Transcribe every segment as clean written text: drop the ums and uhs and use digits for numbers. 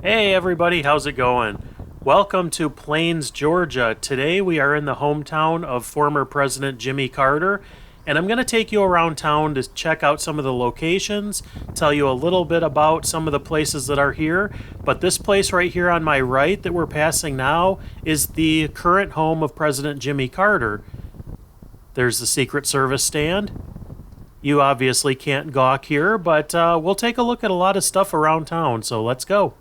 Hey everybody, how's it going? Welcome to Plains, Georgia. Today we are in the hometown of former President Jimmy Carter, and I'm going to take you around town to check out some of the locations, tell you a little bit about some of the places that are here. But this place right here on my right that we're passing now is the current home of President Jimmy Carter. There's the Secret Service stand. You obviously can't gawk here, but we'll take a look at a lot of stuff around town, so let's go.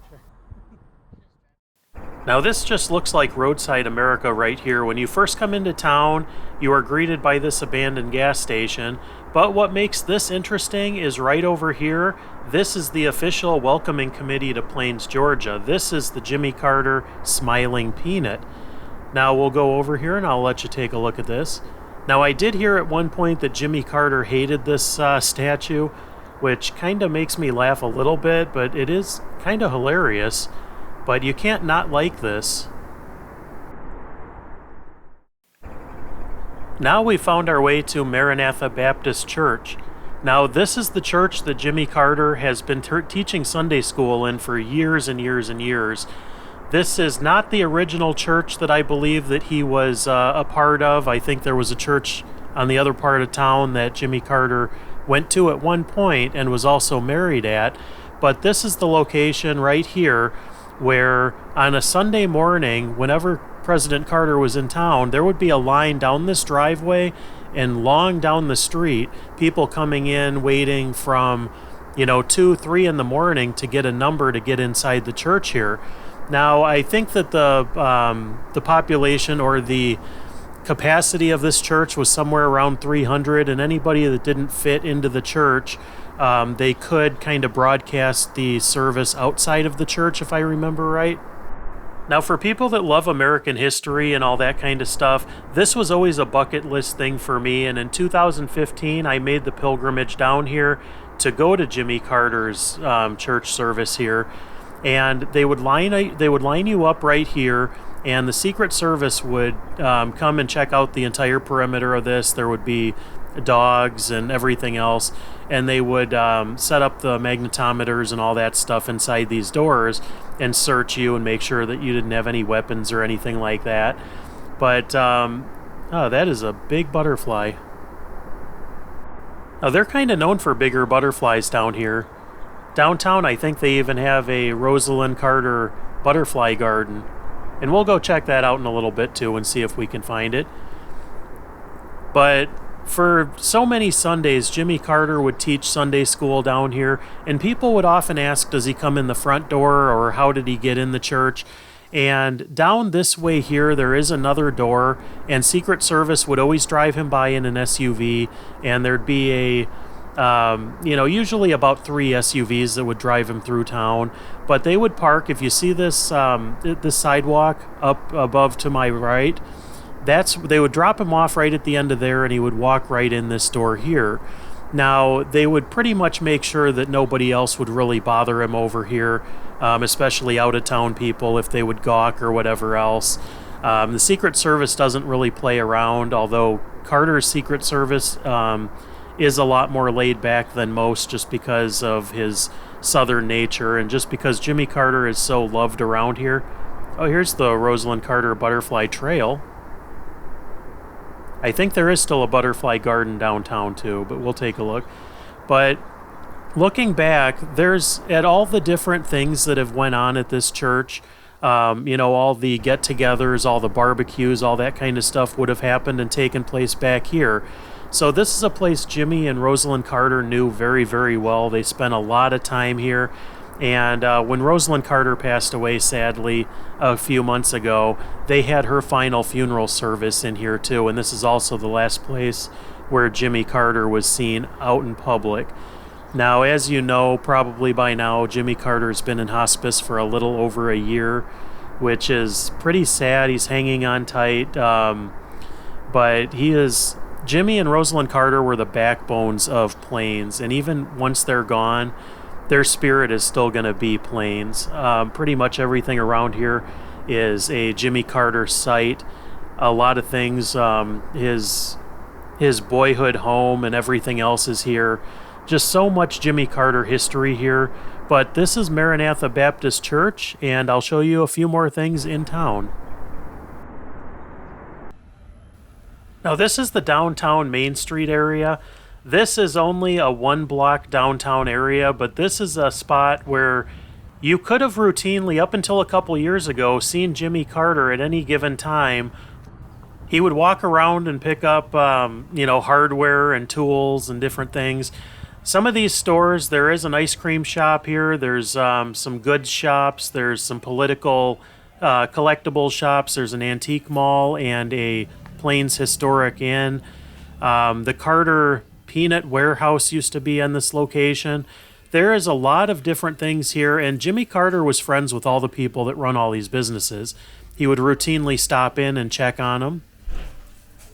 Now, this just looks like roadside America right here. When you first come into town, you are greeted by this abandoned gas station. But what makes this interesting is right over here, this is the official welcoming committee to Plains, Georgia. This is the Jimmy Carter Smiling Peanut. Now, we'll go over here and I'll let you take a look at this. Now, I did hear at one point that Jimmy Carter hated this statue, which kind of makes me laugh a little bit, but it is kind of hilarious. But you can't not like this. Now we found our way to Maranatha Baptist Church. Now this is the church that Jimmy Carter has been teaching Sunday school in for years and years and years. This is not the original church that I believe that he was a part of. I think there was a church on the other part of town that Jimmy Carter went to at one point and was also married at. But this is the location right here where on a Sunday morning, whenever President Carter was in town, there would be a line down this driveway and long down the street, people coming in waiting from, 2, 3 in the morning to get a number to get inside the church here. Now, I think that the population or the capacity of this church was somewhere around 300, and anybody that didn't fit into the church, they could kind of broadcast the service outside of the church, if I remember right. Now, for people that love American history and all that kind of stuff, this was always a bucket list thing for me. And in 2015, I made the pilgrimage down here to go to Jimmy Carter's church service here. And they would line you up right here, and the Secret Service would come and check out the entire perimeter of this. There would be dogs and everything else, and they would set up the magnetometers and all that stuff inside these doors and search you and make sure that you didn't have any weapons or anything like that. But that is a big butterfly. Now, they're kind of known for bigger butterflies down here. Downtown, I think they even have a Rosalind Carter butterfly garden. And we'll go check that out in a little bit too and see if we can find it. But for so many Sundays, Jimmy Carter would teach Sunday school down here, and people would often ask, does he come in the front door, or how did he get in the church? And down this way here, there is another door, and Secret Service would always drive him by in an SUV, and there'd be usually about 3 SUVs that would drive him through town. But they would park, if you see this sidewalk up above to my right, they would drop him off right at the end of there, and he would walk right in this door here. Now, they would pretty much make sure that nobody else would really bother him over here, especially out-of-town people, if they would gawk or whatever else. The Secret Service doesn't really play around, although Carter's Secret Service is a lot more laid back than most, just because of his southern nature and just because Jimmy Carter is so loved around here. Oh, here's the Rosalind Carter Butterfly Trail. I think there is still a butterfly garden downtown too, but we'll take a look. But looking back, there's at all the different things that have went on at this church, all the get-togethers, all the barbecues, all that kind of stuff would have happened and taken place back here. So this is a place Jimmy and Rosalind Carter knew very, very well. They spent a lot of time here. And when Rosalind Carter passed away, sadly, a few months ago, they had her final funeral service in here too. And this is also the last place where Jimmy Carter was seen out in public. Now, as you know, probably by now, Jimmy Carter's been in hospice for a little over a year, which is pretty sad. He's hanging on tight. But Jimmy and Rosalind Carter were the backbones of Plains. And even once they're gone, their spirit is still going to be Plains. Pretty much everything around here is a Jimmy Carter site. A lot of things, his boyhood home and everything else is here. Just so much Jimmy Carter history here. But this is Maranatha Baptist Church, and I'll show you a few more things in town. Now this is the downtown Main Street area. This is only a 1-block downtown area, but this is a spot where you could have routinely, up until a couple years ago, seen Jimmy Carter at any given time. He would walk around and pick up, hardware and tools and different things. Some of these stores, there is an ice cream shop here. There's some goods shops. There's some political collectible shops. There's an antique mall and a Plains Historic Inn. The Carter Peanut Warehouse used to be on this location. There is a lot of different things here, and Jimmy Carter was friends with all the people that run all these businesses. He would routinely stop in and check on them.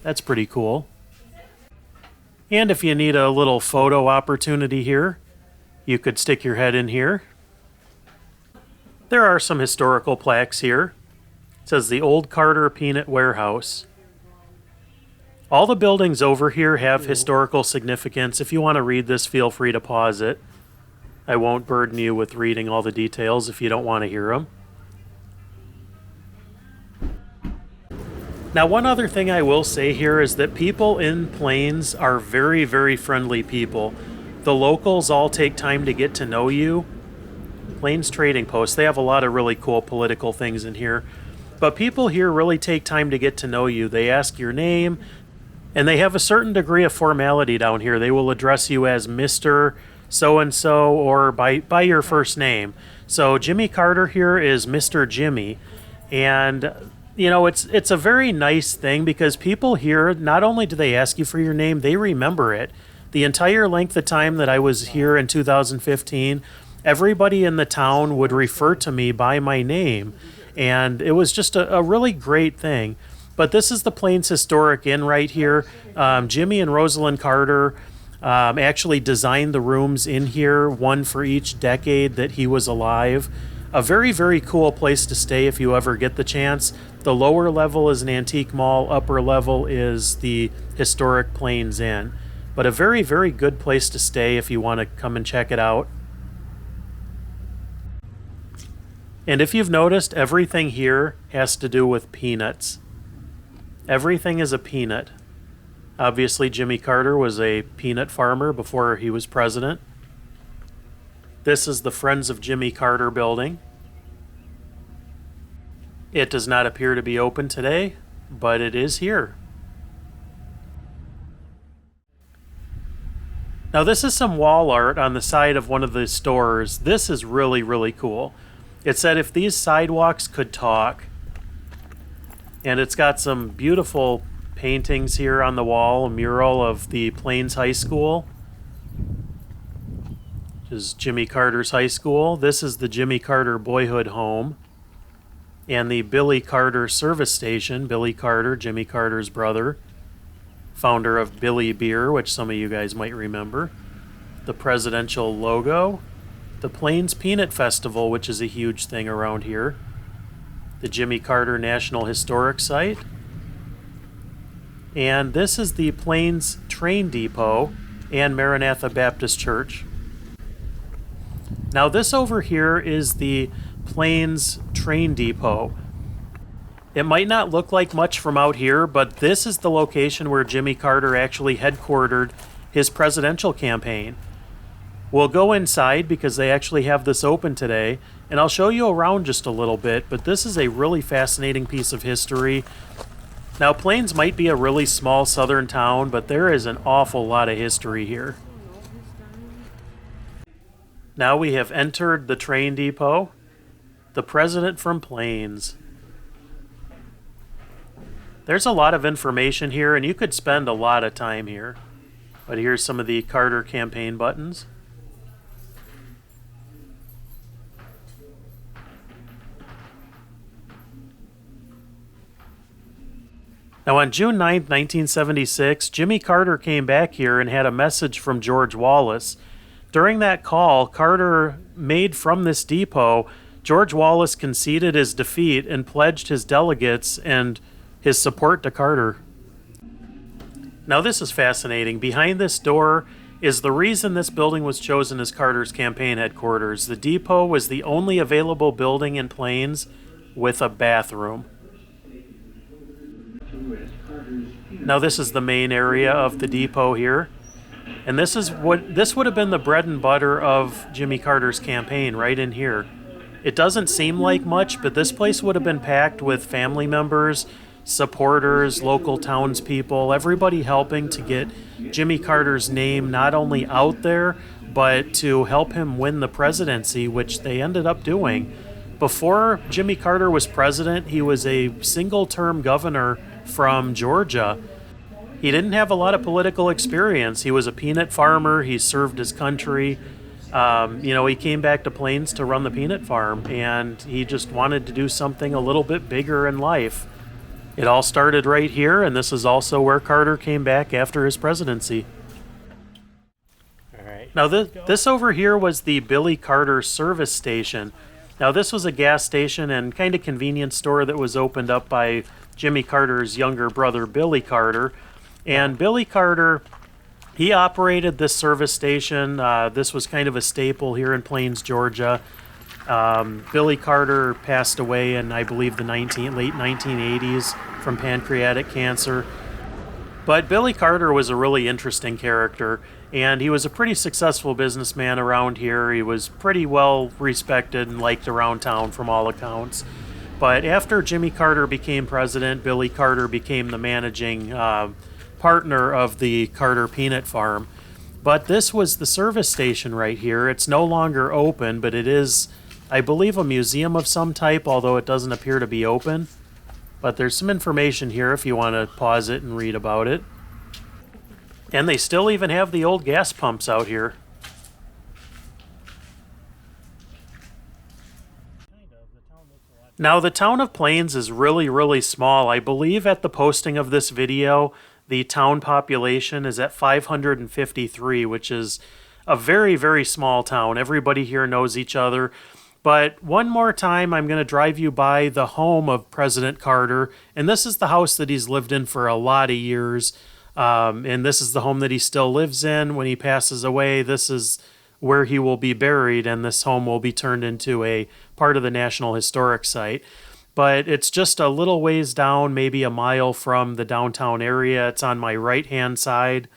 That's pretty cool. And if you need a little photo opportunity here, you could stick your head in here. There are some historical plaques here. It says the Old Carter Peanut Warehouse. All the buildings over here have historical significance. If you want to read this, feel free to pause it. I won't burden you with reading all the details if you don't want to hear them. Now, one other thing I will say here is that people in Plains are very, very friendly people. The locals all take time to get to know you. Plains Trading Post, they have a lot of really cool political things in here. But people here really take time to get to know you. They ask your name, and they have a certain degree of formality down here. They will address you as Mr. So-and-so or by your first name. So Jimmy Carter here is Mr. Jimmy. And it's a very nice thing because people here, not only do they ask you for your name, they remember it. The entire length of time that I was here in 2015, everybody in the town would refer to me by my name. And it was just a really great thing. But this is the Plains Historic Inn right here. Jimmy and Rosalind Carter actually designed the rooms in here, one for each decade that he was alive. A very, very cool place to stay if you ever get the chance. The lower level is an antique mall. Upper level is the historic Plains Inn. But a very, very good place to stay if you want to come and check it out. And if you've noticed, everything here has to do with peanuts. Everything is a peanut. Obviously, Jimmy Carter was a peanut farmer before he was president. This is the Friends of Jimmy Carter building. It does not appear to be open today, but it is here. Now this is some wall art on the side of one of the stores. This is really, really cool. It said if these sidewalks could talk. And it's got some beautiful paintings here on the wall, a mural of the Plains High School, which is Jimmy Carter's high school. This is the Jimmy Carter Boyhood Home and the Billy Carter Service Station. Billy Carter, Jimmy Carter's brother, founder of Billy Beer, which some of you guys might remember. The presidential logo. The Plains Peanut Festival, which is a huge thing around here. The Jimmy Carter National Historic Site. And this is the Plains Train Depot and Maranatha Baptist Church. Now this over here is the Plains Train Depot. It might not look like much from out here, but this is the location where Jimmy Carter actually headquartered his presidential campaign. We'll go inside because they actually have this open today, and I'll show you around just a little bit, but this is a really fascinating piece of history. Now, Plains might be a really small southern town, but there is an awful lot of history here. Now we have entered the train depot. The president from Plains. There's a lot of information here, and you could spend a lot of time here. But here's some of the Carter campaign buttons. Now on June 9, 1976, Jimmy Carter came back here and had a message from George Wallace. During that call Carter made from this depot, George Wallace conceded his defeat and pledged his delegates and his support to Carter. Now this is fascinating. Behind this door is the reason this building was chosen as Carter's campaign headquarters. The depot was the only available building in Plains with a bathroom. Now this is the main area of the depot here. And this would have been the bread and butter of Jimmy Carter's campaign, right in here. It doesn't seem like much, but this place would have been packed with family members, supporters, local townspeople, everybody helping to get Jimmy Carter's name not only out there, but to help him win the presidency, which they ended up doing. Before Jimmy Carter was president, he was a single-term governor from Georgia. He didn't have a lot of political experience. He was a peanut farmer. He served his country. He came back to Plains to run the peanut farm, and he just wanted to do something a little bit bigger in life. It all started right here, and this is also where Carter came back after his presidency. All right. Now, this over here was the Billy Carter service station. Now, this was a gas station and kind of convenience store that was opened up by Jimmy Carter's younger brother, Billy Carter. And Billy Carter, he operated this service station. This was kind of a staple here in Plains, Georgia. Billy Carter passed away in, I believe, the late 1980s from pancreatic cancer. But Billy Carter was a really interesting character, and he was a pretty successful businessman around here. He was pretty well respected and liked around town from all accounts. But after Jimmy Carter became president, Billy Carter became the managing partner of the Carter Peanut Farm. But this was the service station right here. It's no longer open, but it is, I believe, a museum of some type, although it doesn't appear to be open. But there's some information here if you want to pause it and read about it. And they still even have the old gas pumps out here. Now, the town of Plains is really, really small. I believe at the posting of this video, the town population is at 553, which is a very, very small town. Everybody here knows each other. But one more time, I'm going to drive you by the home of President Carter. And this is the house that he's lived in for a lot of years. And this is the home that he still lives in. When he passes away, this is where he will be buried. And this home will be turned into a part of the National Historic Site. But it's just a little ways down, maybe a mile from the downtown area. It's on my right-hand side.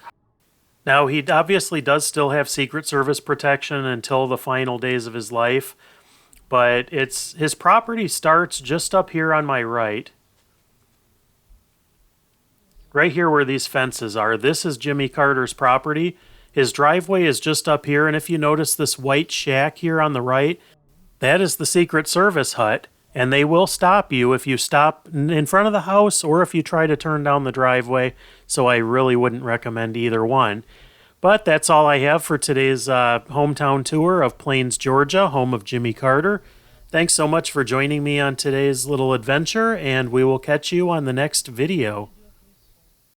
Now, he obviously does still have Secret Service protection until the final days of his life. But his property starts just up here on my right. Right here where these fences are. This is Jimmy Carter's property. His driveway is just up here. And if you notice this white shack here on the right, that is the Secret Service hut. And they will stop you if you stop in front of the house or if you try to turn down the driveway. So I really wouldn't recommend either one. But that's all I have for today's hometown tour of Plains, Georgia, home of Jimmy Carter. Thanks so much for joining me on today's little adventure, and we will catch you on the next video.